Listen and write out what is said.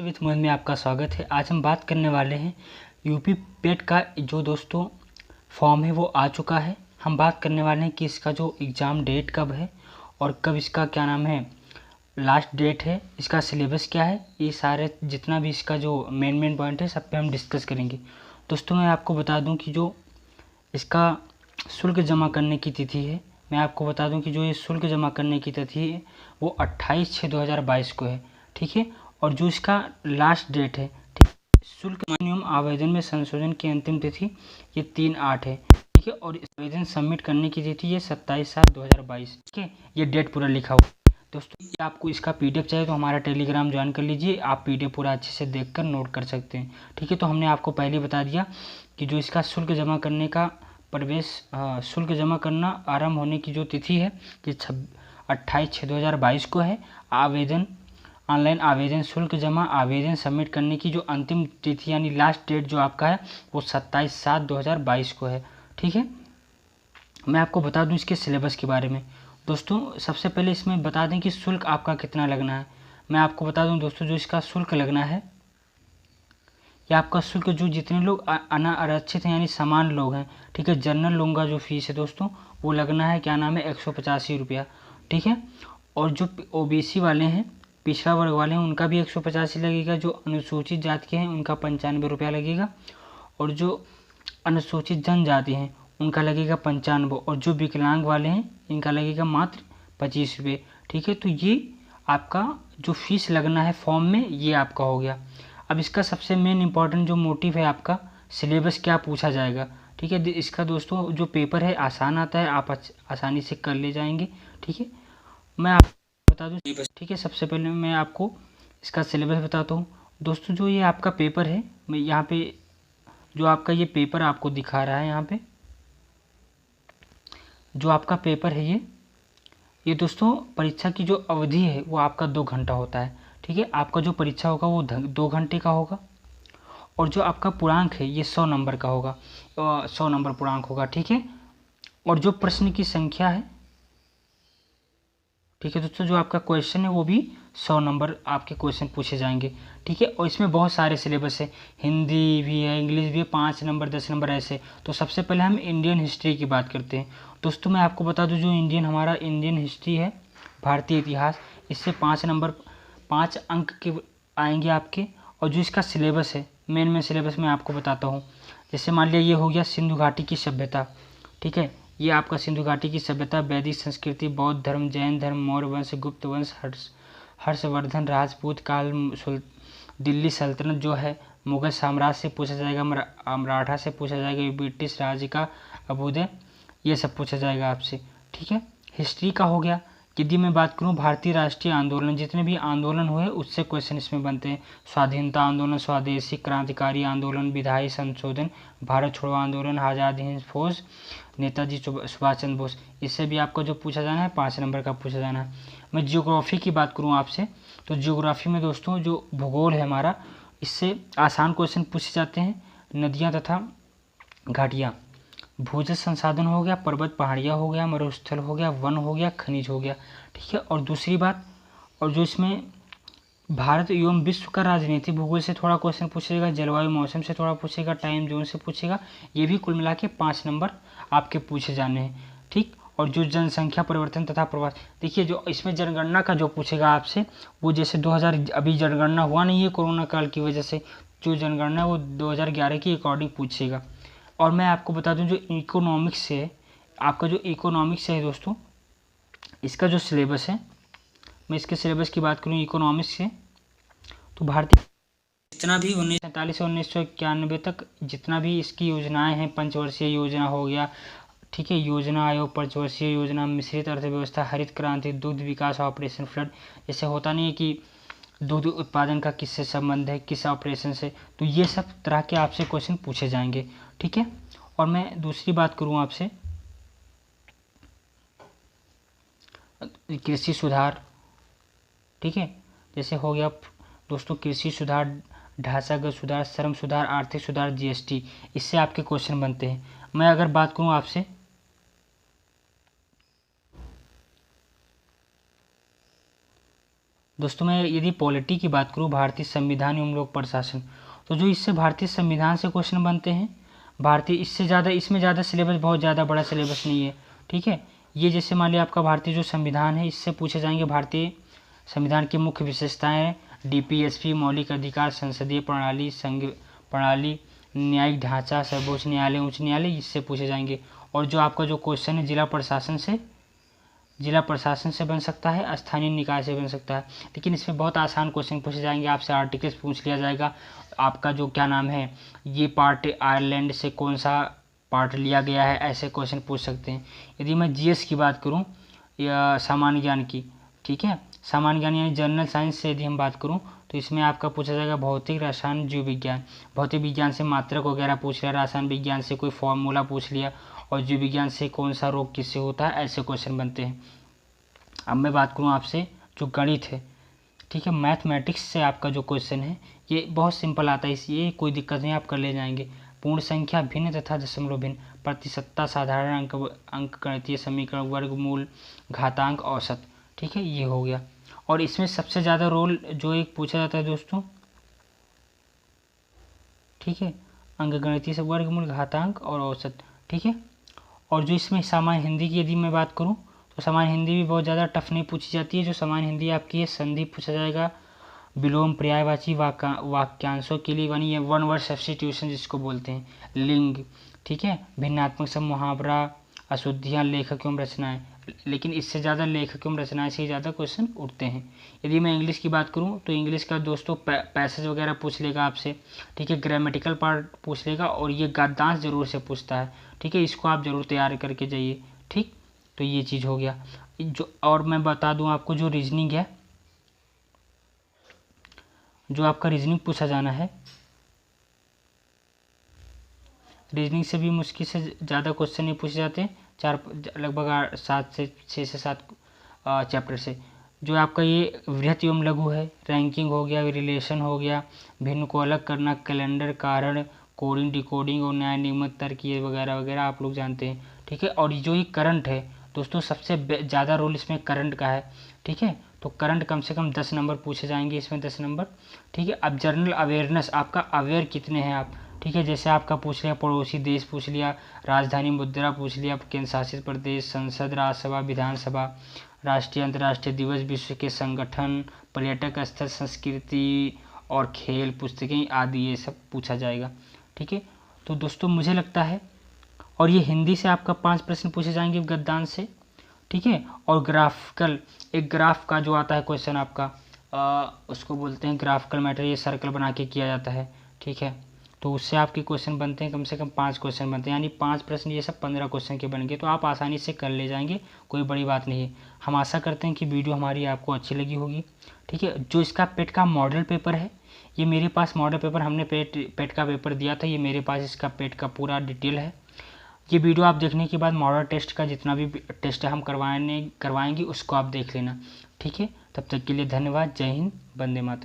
With Mohan में आपका स्वागत है। आज हम बात करने वाले हैं यूपी पेट का जो दोस्तों फॉर्म है वो आ चुका है। हम बात करने वाले हैं कि इसका जो एग्ज़ाम डेट कब है और कब इसका क्या नाम है लास्ट डेट है, इसका सिलेबस क्या है, ये सारे जितना भी इसका जो मेन पॉइंट है सब पे हम डिस्कस करेंगे। दोस्तों मैं आपको बता दूं कि जो इसका शुल्क जमा करने की तिथि है, मैं आपको बता दूं कि जो ये शुल्क जमा करने की तिथि है वो 28/6/2022 को है, ठीक है। और जो इसका लास्ट डेट है, ठीक, शुल्क नियम आवेदन में संशोधन की अंतिम तिथि ये 3/8 है, ठीक है। और आवेदन सबमिट करने की तिथि ये 27/7/2022, ठीक है। ये डेट पूरा लिखा हुआ है। दोस्तों ये आपको इसका पीडीएफ चाहिए तो हमारा टेलीग्राम ज्वाइन कर लीजिए, आप पीडीएफ पूरा अच्छे से देखकर नोट कर सकते हैं, ठीक है। तो हमने आपको पहले बता दिया कि जो इसका शुल्क जमा करने का शुल्क जमा करना आरंभ होने की जो तिथि है कि 28/6/2022 को है। ऑनलाइन आवेदन शुल्क जमा आवेदन सबमिट करने की जो अंतिम तिथि यानी लास्ट डेट जो आपका है वो 27/7/2022 को है, ठीक है। मैं आपको बता दूं इसके सिलेबस के बारे में। दोस्तों सबसे पहले इसमें बता दें कि शुल्क आपका कितना लगना है। मैं आपको बता दूं दोस्तों, जो इसका शुल्क लगना है या आपका शुल्क जो जितने लोग अनारक्षित हैं यानी समान लोग हैं, ठीक है, जनरल लोगों का जो फीस है दोस्तों वो लगना है क्या नाम है 185 रुपया, ठीक है। और जो ओबीसी वाले हैं, पिछड़ा वर्ग वाले हैं, उनका भी 185 लगेगा। जो अनुसूचित जाति के हैं उनका 95 रुपया लगेगा। और जो अनुसूचित जनजाति हैं उनका लगेगा 95। और जो विकलांग वाले हैं इनका लगेगा मात्र 25 रुपये, ठीक है। तो ये आपका जो फीस लगना है फॉर्म में ये आपका हो गया। अब इसका सबसे मेन इंपॉर्टेंट जो मोटिव है आपका सिलेबस क्या पूछा जाएगा, ठीक है। इसका दोस्तों जो पेपर है आसान आता है, आप आसानी से कर ले जाएंगे, ठीक है। मैं आपको बता दूं सिलेबस, ठीक है। सबसे पहले मैं आपको इसका सिलेबस बताता हूँ दोस्तों। जो ये आपका पेपर है, मैं यहाँ पे जो आपका ये पेपर आपको दिखा रहा है, यहाँ पे जो आपका पेपर है ये दोस्तों परीक्षा की जो अवधि है वो आपका 2 घंटा होता है, ठीक है। आपका जो परीक्षा होगा वो 2 घंटे का होगा। और जो आपका पूर्णांक है ये 100 नंबर का होगा, 100 नंबर पूर्णांक होगा, ठीक है। और जो प्रश्न की संख्या है, ठीक है दोस्तों, जो आपका क्वेश्चन है वो भी 100 नंबर आपके क्वेश्चन पूछे जाएंगे, ठीक है। और इसमें बहुत सारे सिलेबस है, हिंदी भी है, इंग्लिश भी है, 5 नंबर 10 नंबर ऐसे। तो सबसे पहले हम इंडियन हिस्ट्री की बात करते हैं दोस्तों। मैं आपको बता दूं जो हमारा इंडियन हिस्ट्री है, भारतीय इतिहास, इससे 5 अंक के आएंगे आपके। और जो इसका सिलेबस है, मेन सिलेबस मैं आपको बताता हूँ। जैसे मान लिया ये हो गया सिंधु घाटी की सभ्यता, ठीक है। ये आपका सिंधु घाटी की सभ्यता, वैदिक संस्कृति, बौद्ध धर्म, जैन धर्म, मौर्य वंश, गुप्त वंश, हर्षवर्धन, राजपूत काल, दिल्ली सल्तनत जो है, मुगल साम्राज्य से पूछा जाएगा, मराठा से पूछा जाएगा, ब्रिटिश राज्य का अभ्युदय, ये सब पूछा जाएगा आपसे, ठीक है। हिस्ट्री का हो गया। यदि मैं बात करूं भारतीय राष्ट्रीय आंदोलन, जितने भी आंदोलन हुए उससे क्वेश्चन इसमें बनते हैं। स्वाधीनता आंदोलन, स्वदेशी क्रांतिकारी आंदोलन, विधायी संशोधन, भारत छोड़ो आंदोलन, आज़ाद हिंद फौज, नेताजी सुभाष चंद्र बोस, इससे भी आपका जो पूछा जाना है 5 नंबर का पूछा जाना है। मैं जियोग्राफी की बात करूँ आपसे तो जियोग्राफी में दोस्तों जो भूगोल है हमारा, इससे आसान क्वेश्चन पूछे जाते हैं। नदियाँ तथा घाटियाँ, भूजल संसाधन हो गया, पर्वत पहाड़ियाँ हो गया, मरुस्थल हो गया, वन हो गया, खनिज हो गया, ठीक है। और दूसरी बात, और जो इसमें भारत एवं विश्व का राजनीति भूगोल से थोड़ा क्वेश्चन पूछेगा, जलवायु मौसम से थोड़ा पूछेगा, टाइम जोन से पूछेगा, ये भी कुल मिला के 5 नंबर आपके पूछे जाने हैं, ठीक। और जो जनसंख्या परिवर्तन तथा प्रवास, देखिए जो इसमें जनगणना का जो पूछेगा आपसे, वो जैसे 2000 अभी जनगणना हुआ नहीं है कोरोना काल की वजह से, जो जनगणना है वो 2011 के अकॉर्डिंग पूछेगा। और मैं आपको बता दूं जो इकोनॉमिक्स है, आपका जो इकोनॉमिक्स है दोस्तों, इसका जो सिलेबस है, मैं इसके सिलेबस की बात करूं इकोनॉमिक्स से, तो भारतीय जितना भी 1947 से 1991 तक जितना भी इसकी योजनाएं हैं, पंचवर्षीय योजना हो गया, ठीक है, योजना आयोग, पंचवर्षीय योजना, मिश्रित अर्थव्यवस्था, हरित क्रांति, दुग्ध विकास ऑपरेशन फ्लड, जैसे होता नहीं है कि दूध उत्पादन का किससे संबंध है, किस ऑपरेशन से, तो ये सब तरह के आपसे क्वेश्चन पूछे जाएंगे, ठीक है। और मैं दूसरी बात करूं आपसे, कृषि सुधार, ठीक है, जैसे हो गया दोस्तों कृषि सुधार, ढांचागत सुधार, श्रम सुधार, आर्थिक सुधार, जीएसटी, इससे आपके क्वेश्चन बनते हैं। मैं अगर बात करूं आपसे दोस्तों मैं यदि पॉलिटी की बात करूँ, भारतीय संविधान एवं लोक प्रशासन, तो जो इससे भारतीय संविधान से क्वेश्चन बनते हैं, भारतीय इससे ज़्यादा, इसमें ज़्यादा सिलेबस, बहुत ज़्यादा बड़ा सिलेबस नहीं है, ठीक है। ये जैसे मान लिया आपका भारतीय जो संविधान है, इससे पूछे जाएंगे भारतीय संविधान की मुख्य विशेषताएं, डीपीएसपी, मौलिक अधिकार, संसदीय प्रणाली, संघ प्रणाली, न्यायिक ढांचा, सर्वोच्च न्यायालय, उच्च न्यायालय, इससे पूछे जाएंगे। और जो आपका जो क्वेश्चन है जिला प्रशासन से बन सकता है, स्थानीय निकाय से बन सकता है, लेकिन इसमें बहुत आसान क्वेश्चन पूछे जाएंगे आपसे। आर्टिकल्स पूछ लिया जाएगा, आपका जो क्या नाम है, ये पार्ट आयरलैंड से कौन सा पार्ट लिया गया है, ऐसे क्वेश्चन पूछ सकते हैं। यदि मैं जीएस की बात करूं या सामान्य ज्ञान की, ठीक है, सामान्य ज्ञान यानी जनरल साइंस से यदि हम बात करूं, तो इसमें आपका पूछा जाएगा भौतिक, रसायन, जीव विज्ञान। भौतिक विज्ञान से मात्रक वगैरह पूछ लिया, रसायन विज्ञान से कोई फॉर्मूला पूछ लिया, और जीव विज्ञान से कौन सा रोग किससे होता है, ऐसे क्वेश्चन बनते हैं। अब मैं बात करूं आपसे जो गणित है, ठीक है, मैथमेटिक्स से आपका जो क्वेश्चन है ये बहुत सिंपल आता है, इसलिए कोई दिक्कत नहीं, आप कर ले जाएंगे। पूर्ण संख्या, भिन्न तथा दशमलव भिन्न, प्रतिशतता, साधारण अंक गणितीय समीकरण, वर्गमूल, घातांक, औसत, ठीक है, ये हो गया। और इसमें सबसे ज़्यादा रोल जो एक पूछा जाता है दोस्तों, ठीक है, अंक गणितीय से वर्गमूल, घातांक और औसत, ठीक है। और जो इसमें सामान्य हिंदी की यदि मैं बात करूं, तो सामान्य हिंदी भी बहुत ज़्यादा टफ नहीं पूछी जाती है। जो सामान्य हिंदी आपकी है, संधि पूछा जाएगा, विलोम, पर्यायवाची, वाक्यांशों के लिए यानी ये वन वर्ड सब्स्टिट्यूशन जिसको बोलते हैं, लिंग, ठीक है, भिन्नात्मक सब, मुहावरा, अशुद्धियाँ, लेखक एवं रचनाएं, लेकिन इससे ज़्यादा लेखक एवं रचनाएं से ही ज़्यादा क्वेश्चन उठते हैं। यदि मैं इंग्लिश की बात करूँ, तो इंग्लिश का दोस्तों पैसेज वगैरह पूछ लेगा आपसे, ठीक है, ग्रामेटिकल पार्ट पूछ लेगा, और ये गद्यांश जरूर से पूछता है, ठीक है, इसको आप जरूर तैयार करके जाइए, ठीक। तो ये चीज़ हो गया। जो और मैं बता दूं आपको, जो रीजनिंग है, जो आपका रीजनिंग पूछा जाना है, रीजनिंग से भी मुश्किल से ज़्यादा क्वेश्चन नहीं पूछे जाते, लगभग 6 से 7 चैप्टर से। जो आपका ये वृहत एवं लघु है, रैंकिंग हो गया, रिलेशन हो गया, भिन्न को अलग करना, कैलेंडर, कारण, कोडिंग, डिकोडिंग और न्याय नियमित तरकीब वगैरह वगैरह आप लोग जानते हैं, ठीक है। और जो ये करंट है दोस्तों, सबसे ज़्यादा रोल इसमें करंट का है, ठीक है। तो करंट कम से कम 10 नंबर पूछे जाएंगे इसमें, 10 नंबर, ठीक है। अब जनरल अवेयरनेस, आपका अवेयर कितने हैं आप, ठीक है, जैसे आपका पूछ लिया पड़ोसी देश पूछ लिया, राजधानी मुद्रा पूछ लिया, केंद्र शासित प्रदेश, संसद, राज्यसभा, विधानसभा, राष्ट्रीय अंतर्राष्ट्रीय दिवस, विश्व के संगठन, पर्यटक स्थल, संस्कृति और खेल, पुस्तकें आदि, ये सब पूछा जाएगा, ठीक है। तो दोस्तों मुझे लगता है, और ये हिंदी से आपका 5 प्रश्न पूछे जाएंगे गद्यांश से, ठीक है। और ग्राफिकल, एक ग्राफ का जो आता है क्वेश्चन आपका, उसको बोलते हैं ग्राफिकल मैटर, ये सर्कल बना के किया जाता है, ठीक है। तो उससे आपके क्वेश्चन बनते हैं, कम से कम 5 क्वेश्चन बनते हैं, यानी 5 प्रश्न, ये सब 15 क्वेश्चन के बन गए, तो आप आसानी से कर ले जाएंगे, कोई बड़ी बात नहीं है। हम आशा करते हैं कि वीडियो हमारी आपको अच्छी लगी होगी, ठीक है। जो इसका पेट का मॉडल पेपर है, ये मेरे पास मॉडल पेपर, हमने पेट का पेपर दिया था, ये मेरे पास इसका पेट का पूरा डिटेल है। ये वीडियो आप देखने के बाद मॉडल टेस्ट का जितना भी टेस्ट हम करवाएंगे उसको आप देख लेना, ठीक है। तब तक के लिए धन्यवाद। जय हिंद, वंदे मातरम।